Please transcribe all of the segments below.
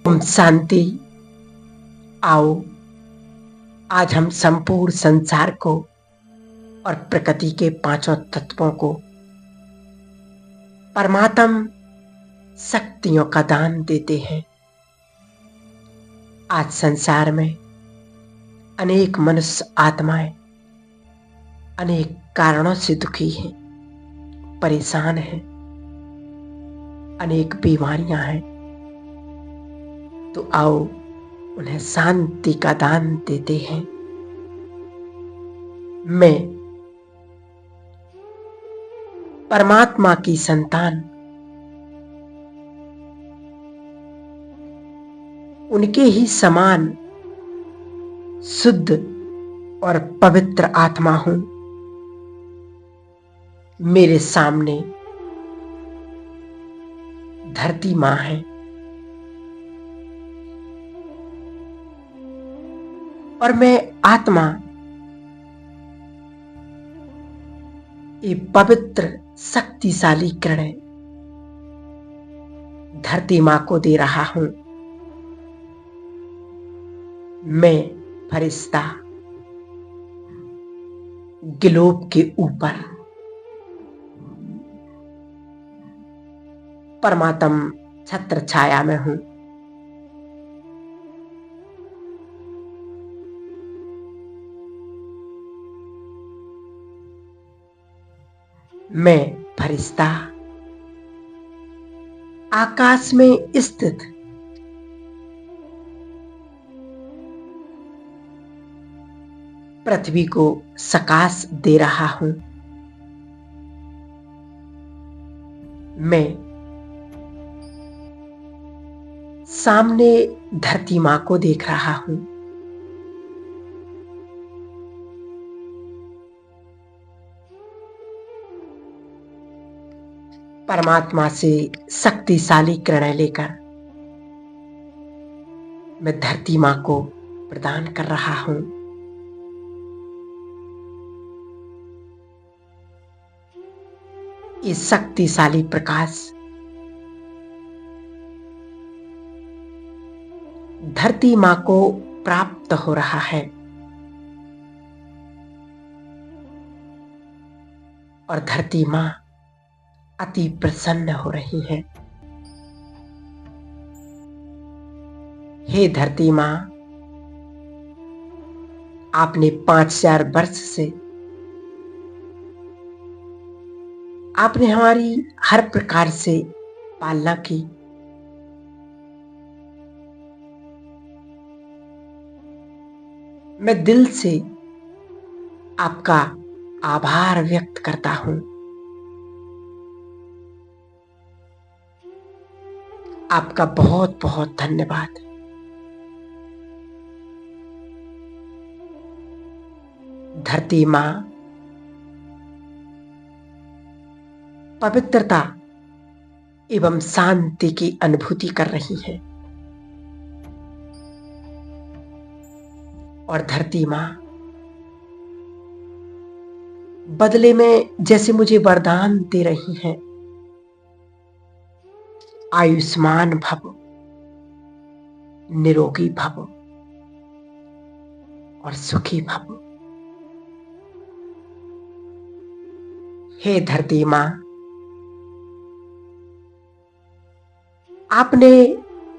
ओम शांति। आओ, आज हम संपूर्ण संसार को और प्रकृति के पांचों तत्वों को परमात्म शक्तियों का दान देते हैं। आज संसार में अनेक मनुष्य आत्माएं अनेक कारणों से दुखी हैं, परेशान हैं, अनेक बीमारियां हैं। तो आओ, उन्हें शांति का दान देते हैं। मैं परमात्मा की संतान, उनके ही समान शुद्ध और पवित्र आत्मा हूं। मेरे सामने धरती मां है और मैं आत्मा ये पवित्र शक्तिशाली किरणें धरती मां को दे रहा हूं। मैं फरिश्ता ग्लोब के ऊपर परमात्म छत्र छाया में हूं। मैं फरिश्ता आकाश में स्थित पृथ्वी को सकाश दे रहा हूं। मैं सामने धरती मां को देख रहा हूं। परमात्मा से शक्तिशाली किरणें लेकर मैं धरती मां को प्रदान कर रहा हूं। ये शक्तिशाली प्रकाश धरती मां को प्राप्त हो रहा है और धरती मां अति प्रसन्न हो रही है। हे धरती मां, आपने 5000 वर्ष से आपने हमारी हर प्रकार से पालना की। मैं दिल से आपका आभार व्यक्त करता हूं। आपका बहुत बहुत धन्यवाद। धरती मां पवित्रता एवं शांति की अनुभूति कर रही है और धरती मां बदले में जैसे मुझे वरदान दे रही हैं, आयुष्मान भव, निरोगी भव और सुखी भव। हे धरती मां, आपने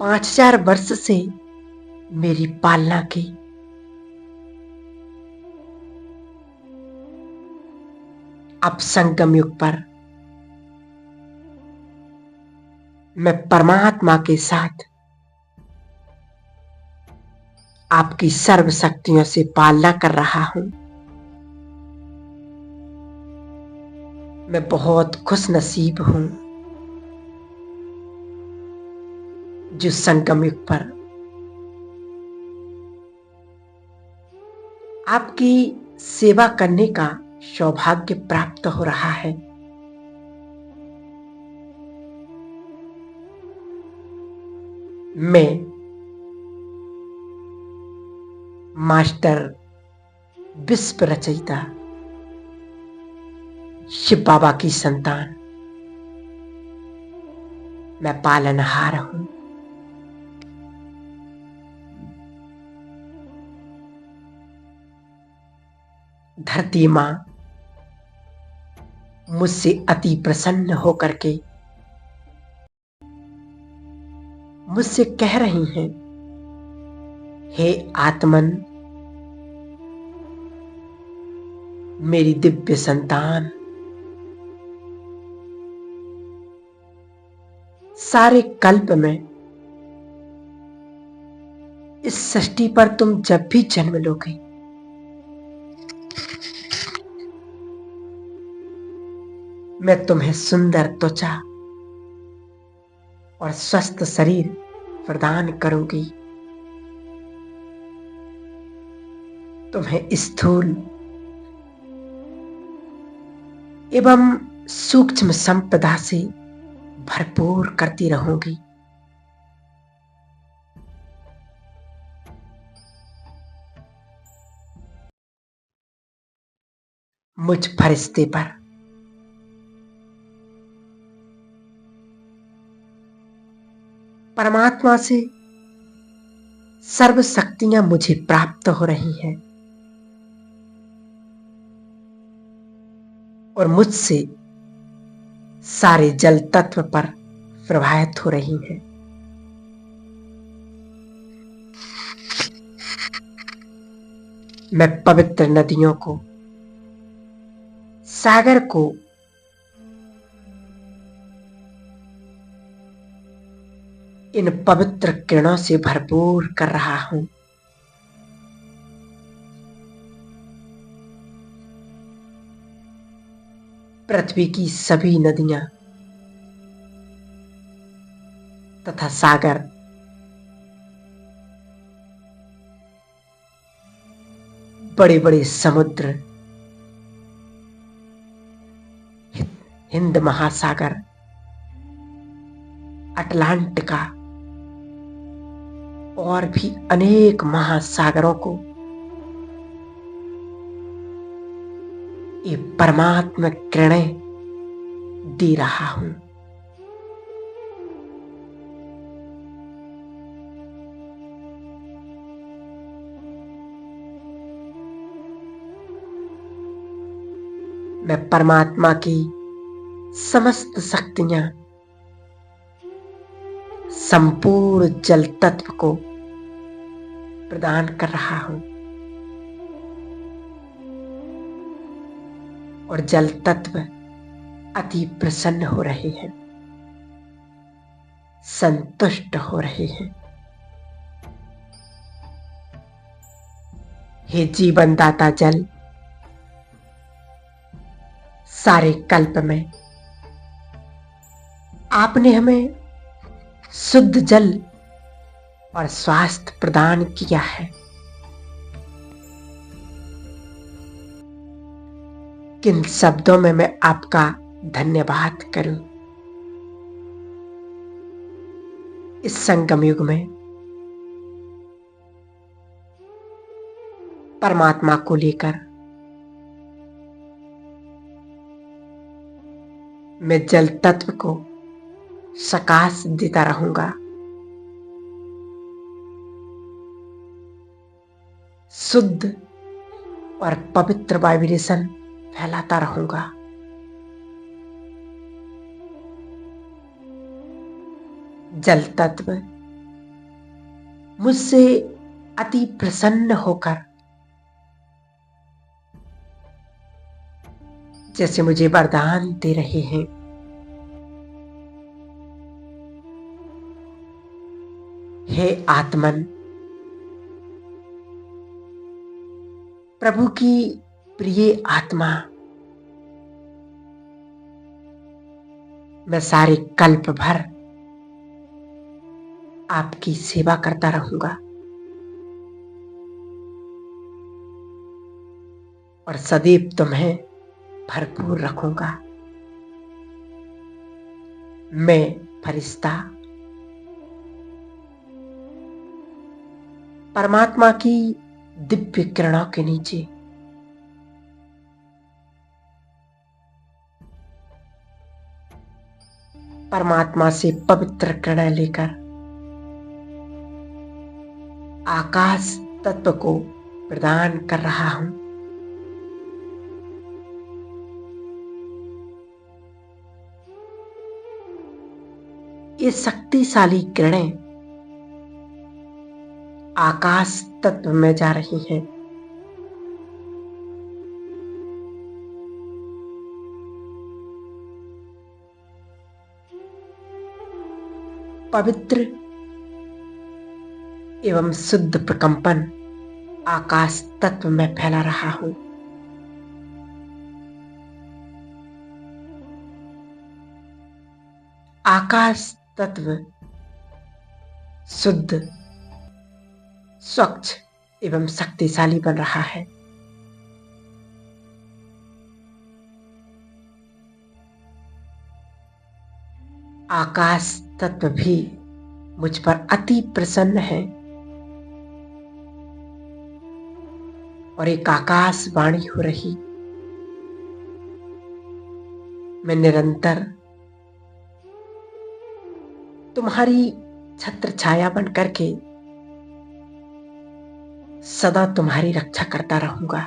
5000 वर्ष से मेरी पालना की। अब संगम युग पर मैं परमात्मा के साथ आपकी सर्व शक्तियों से पालना कर रहा हूं। मैं बहुत खुश नसीब हूं जो संगम युग पर आपकी सेवा करने का सौभाग्य प्राप्त हो रहा है। मैं मास्टर विश्व रचयिता शिव बाबा की संतान, मैं पालनहार हूं। धरती माँ मुझसे अति प्रसन्न होकर के मुझसे कह रही हैं, हे आत्मन, मेरी दिव्य संतान, सारे कल्प में इस सृष्टि पर तुम जब भी जन्म लोगे, मैं तुम्हें सुंदर त्वचा और स्वस्थ शरीर प्रदान करूंगी। तुम्हें स्थूल एवं सूक्ष्म संपदा से भरपूर करती रहूंगी। मुझ फरिश्ते पर परमात्मा से सर्व शक्तियां मुझे प्राप्त हो रही हैं और मुझसे सारे जल तत्व पर प्रवाहित हो रही हैं। मैं पवित्र नदियों को, सागर को, इन पवित्र किरणों से भरपूर कर रहा हूं। पृथ्वी की सभी नदियां तथा सागर बड़े बड़े समुद्र, हिंद महासागर, अटलांटिका और भी अनेक महासागरों को ये परमात्मा किरणें दे रहा हूं। मैं परमात्मा की समस्त शक्तियां संपूर्ण जल तत्व को प्रदान कर रहा हूं और जल तत्व अति प्रसन्न हो रहे हैं, संतुष्ट हो रहे हैं। हे जीवन दाता जल, सारे कल्प में आपने हमें शुद्ध जल और स्वास्थ्य प्रदान किया है। किन शब्दों में मैं आपका धन्यवाद करूं। इस संगम युग में परमात्मा को लेकर मैं जल तत्व को प्रकाश देता रहूंगा, शुद्ध और पवित्र वाइब्रेशन फैलाता रहूंगा। जल तत्व मुझसे अति प्रसन्न होकर जैसे मुझे वरदान दे रहे हैं। हे आत्मन, प्रभु की प्रिय आत्मा, मैं सारे कल्प भर आपकी सेवा करता रहूंगा और सदैव तुम्हें भरपूर रखूंगा। मैं फरिश्ता परमात्मा की दिव्य किरणों के नीचे परमात्मा से पवित्र किरणें लेकर आकाश तत्व को प्रदान कर रहा हूं। ये शक्तिशाली किरणें आकाश तत्व में जा रही हैं। पवित्र एवं शुद्ध प्रकंपन आकाश तत्व में फैला रहा हूं। आकाश तत्व शुद्ध, स्वच्छ एवं शक्तिशाली बन रहा है। आकाश तत्व भी मुझ पर अति प्रसन्न है और एक आकाशवाणी हो रही। मैं निरंतर तुम्हारी छत्र छाया बन करके सदा तुम्हारी रक्षा करता रहूंगा।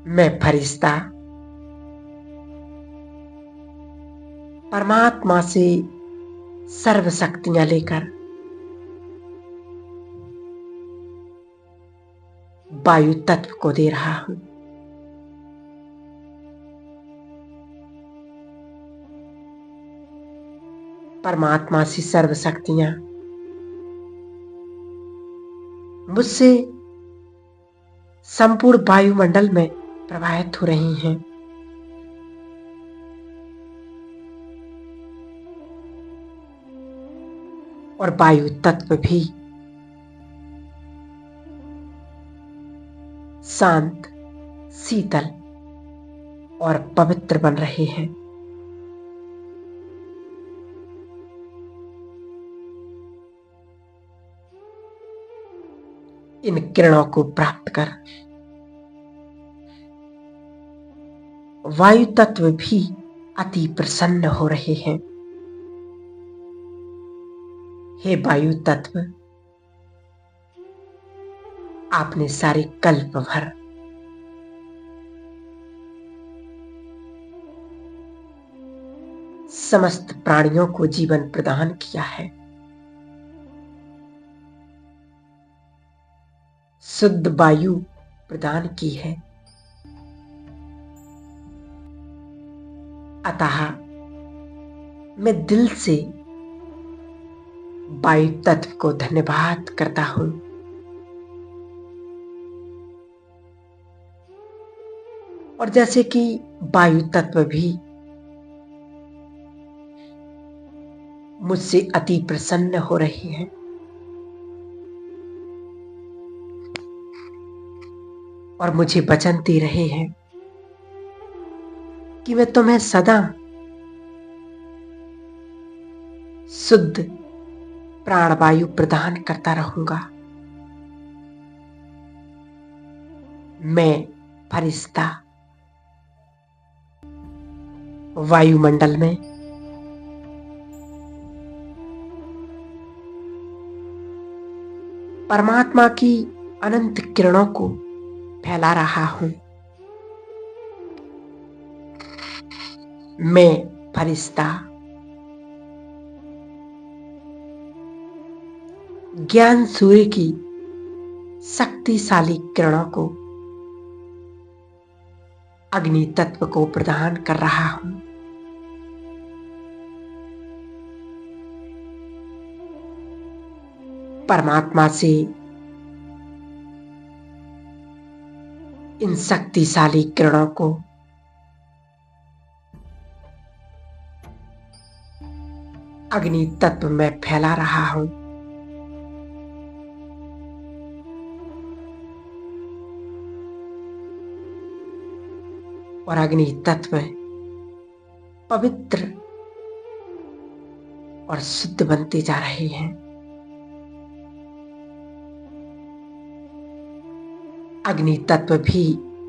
मैं फरिश्ता परमात्मा से सर्व शक्तियां लेकर वायु तत्व को दे रहा हूं। परमात्मा से सर्व शक्तियां मुझसे संपूर्ण वायुमंडल में प्रवाहित हो रही हैं। और वायु तत्व भी शांत, शीतल और पवित्र बन रहे हैं। इन किरणों को प्राप्त कर वायु तत्व भी अति प्रसन्न हो रहे हैं। हे वायु तत्व, आपने सारे कल्प भर समस्त प्राणियों को जीवन प्रदान किया है। शुद्ध वायु प्रदान की है। अतः मैं दिल से वायु तत्व को धन्यवाद करता हूं। और जैसे कि वायु तत्व भी मुझसे अति प्रसन्न हो रही है, और मुझे वचन दे रहे हैं कि मैं तुम्हें सदा शुद्ध प्राणवायु प्रदान करता रहूंगा। मैं फरिश्ता वायुमंडल में परमात्मा की अनंत किरणों को फैला रहा हूं। मैं फरिश्ता ज्ञान सूर्य की शक्तिशाली किरणों को, अग्नि तत्व को प्रदान कर रहा हूं। परमात्मा से इन शक्तिशाली किरणों को अग्नि तत्व में फैला रहा हूं। और अग्नि तत्व पवित्र और शुद्ध बनते जा रहे हैं। अग्नि तत्व भी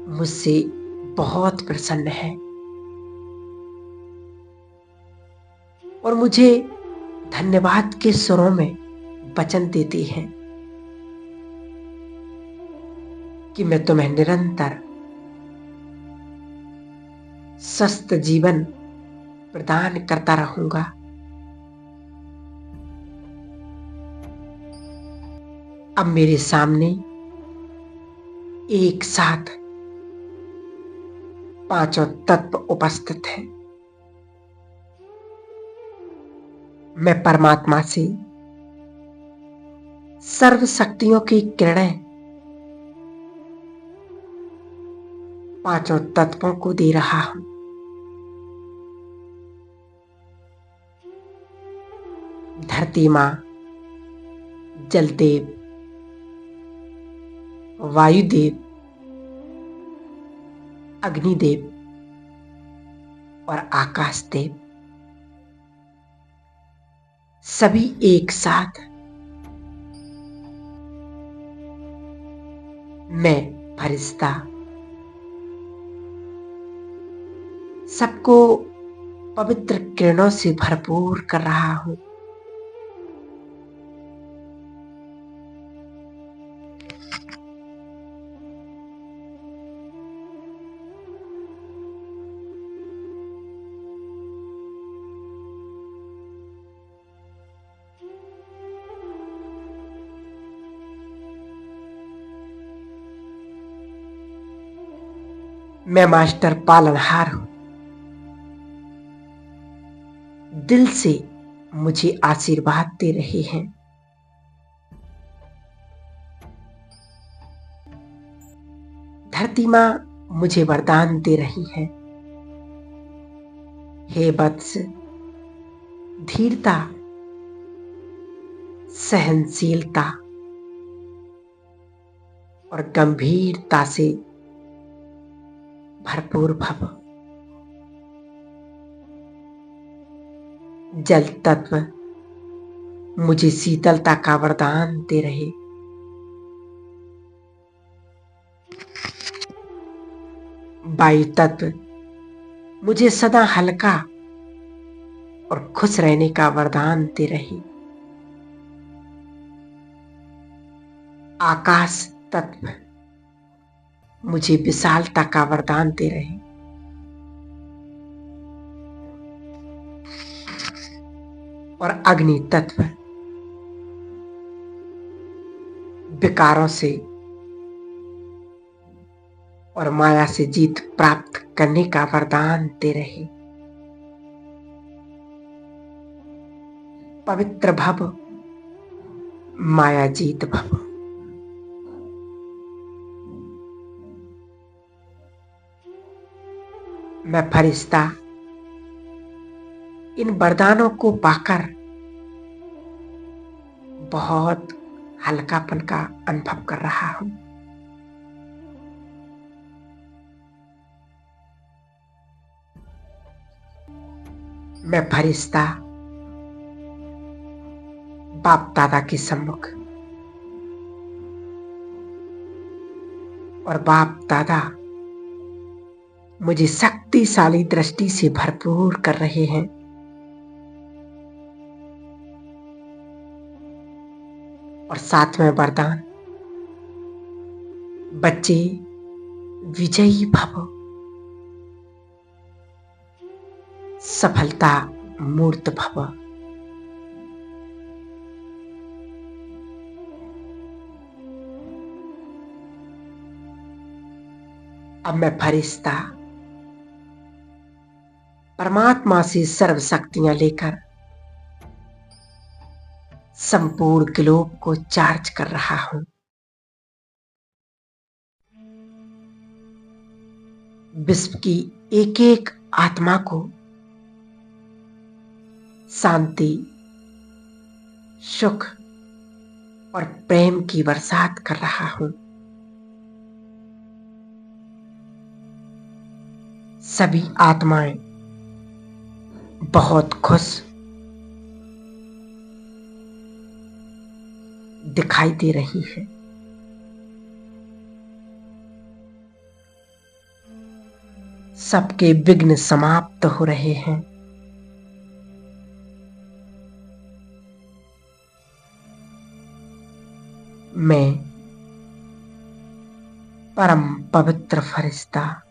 मुझसे बहुत प्रसन्न है और मुझे धन्यवाद के स्वरों में वचन देती है कि मैं तुम्हें निरंतर स्वस्थ जीवन प्रदान करता रहूंगा। अब मेरे सामने एक साथ पांचों तत्व उपस्थित हैं। मैं परमात्मा से सर्व शक्तियों की किरणें पांचों तत्वों को दे रहा हूं। धरती मां, जलदेव, वायुदेव, अग्निदेव और आकाश देव सभी एक साथ मैं फरिश्ता सबको पवित्र किरणों से भरपूर कर रहा हूं। मैं मास्टर पालनहार हूं। दिल से मुझे आशीर्वाद दे रहे हैं। धरती मां मुझे वरदान दे रही है। हे वत्स, धीरता, सहनशीलता और गंभीरता से भरपूर भव। जल तत्व मुझे शीतलता का वरदान दे रहे। वायु तत्व मुझे सदा हल्का और खुश रहने का वरदान दे रहे। आकाश तत्व मुझे विशालता का वरदान दे रहे। और अग्नि तत्व विकारों से और माया से जीत प्राप्त करने का वरदान दे रहे। पवित्र भव, माया जीत भव। मैं फरिश्ता इन वरदानों को पाकर बहुत हल्कापन का अनुभव कर रहा हूं। मैं फरिश्ता बाप दादा के सम्मुख और बाप दादा मुझे शक्तिशाली दृष्टि से भरपूर कर रहे हैं। और सातवें वरदान, बच्चे विजयी भव, सफलता मूर्त भव। अब मैं फरिश्ता परमात्मा से सर्व शक्तियां लेकर संपूर्ण ग्लोब को चार्ज कर रहा हूं। विश्व की एक एक आत्मा को शांति, सुख और प्रेम की बरसात कर रहा हूं। सभी आत्माएं बहुत खुश दिखाई दे रही हैं। सबके विघ्न समाप्त हो रहे हैं। मैं परम पवित्र फरिश्ता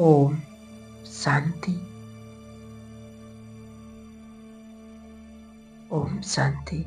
ओम शांति। ओम शांति।